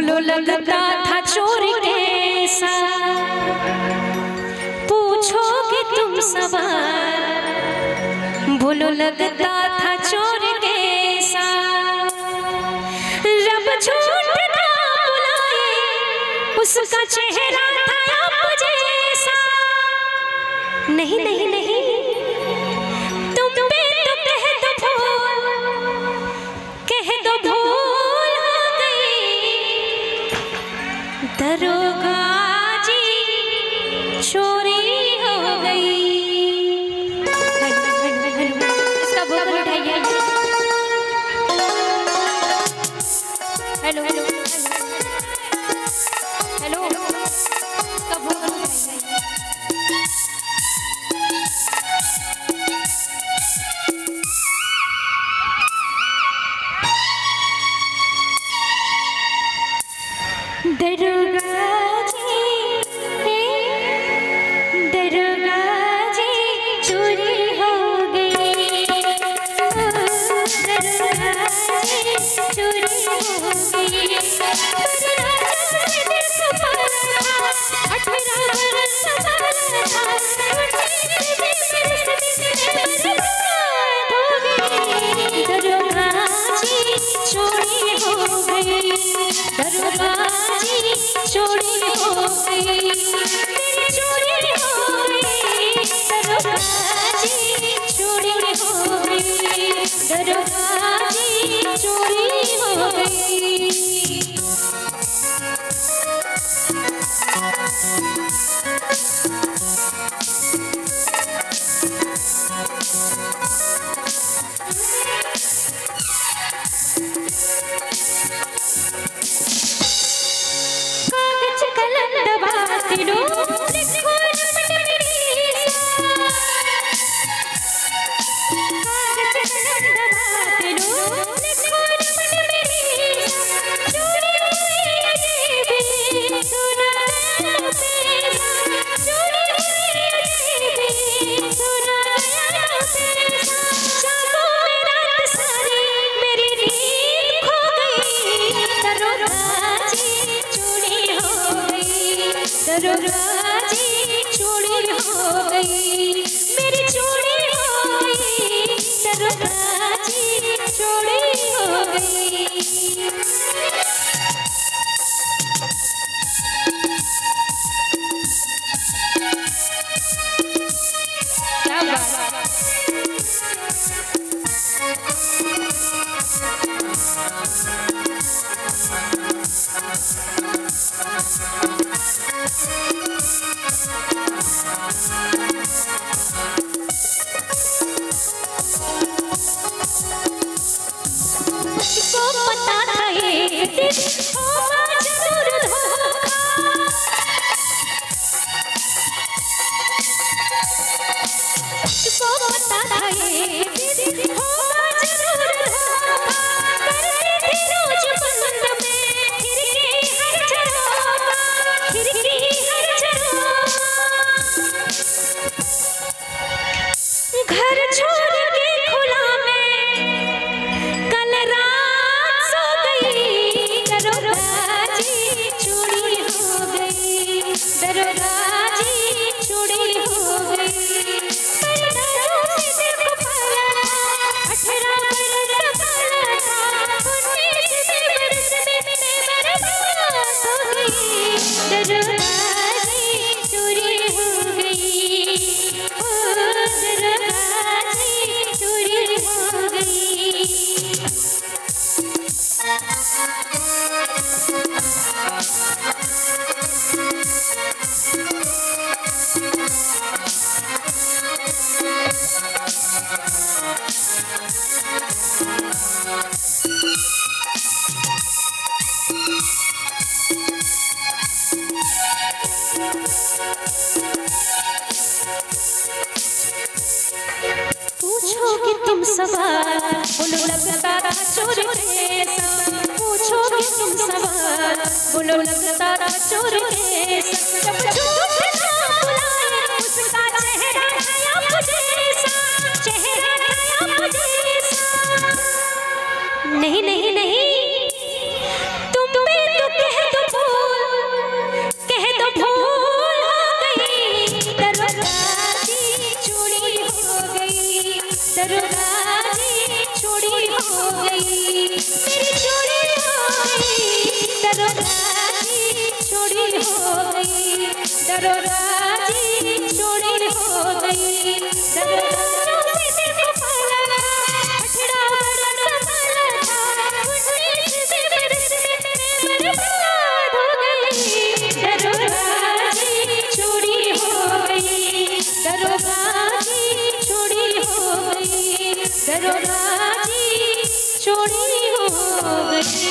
बोलो लगता था चोर कैसा, पूछोगे तुम सवाल, बोलो लगता था चोर कैसा। रब झूठ ना बुलाए, उसका चेहरा था आप जैसा। नहीं नहीं नहीं, तुम पे तो कह दो भूल, कह दो भूल हो गई। दरोगा जी चोरी हो गई। इसका वोकल उठाइए। हेलो हेलो हेलो, इसका वोकल उठाइए। दरोगा जी चोरी हो गई। दरोगा जी चोरी हो गई। 18 बरस दरोगा जी चोरी हो गई। दरोगा जी चोरी हो गई। चोरी हो गई। दरोगा जी चोरी हो गई। दरोगा जी चोरी हो गई। कागज कलम दबाते लो, लिखो कागज कलम दबाते लो, लिखो चोरी हुई ये भी सुना चोरी हुई ये भी सुना। जागो रात सारी मेरी नींद खो गई। दरोगा जी चोरी हो गई। दरोगा जी चोरी हो गई। मेरी चोरी हो गई। दरोगा जी चोरी हो गई। क्या बात। को पता था ये दिन होगा जरूर धोखा। को पता था ये दिन होगा जरूर धोखा। करती थी रोज बंद में खिड़की हर झरोखा, खिड़की हर झरोखा। घर छोड़ के खुला में कल रात सो गई। दरोगा जी चोरी हो गई। दरोगा जी चोरी हो गई। पर डरों से दिल को पाला, 18 बरस वाला था, 19 बरस में बर्बाद हो गई। दरोगा जी चोरी हो गई। ओ दरोगा जी चोरी हो गई। पूछोगे तुम सवाल, बोलो लगता था चोर कैसा। पूछोगे तुम सवाल, बोलो लगता था चोर कैसा। जब झूठ ना बुलाए, उसका चेहरा था आप जैसा। चेहरा था आप जैसा। नहीं नहीं नहीं, तुम पे तो कह हो गई, मेरी चोरी हो गई, दरोगा जी चोरी हो गई, दरोगा जी चोरी हो गई, दरोगा से देखो पाला, अठड़ा बड़ा संभाला था, 19 बरस में बर्बाद हो गई, दरोगा जी चोरी हो गई, दरोगा जी चोरी हो गई, दरोगा जी चोरी हो गई।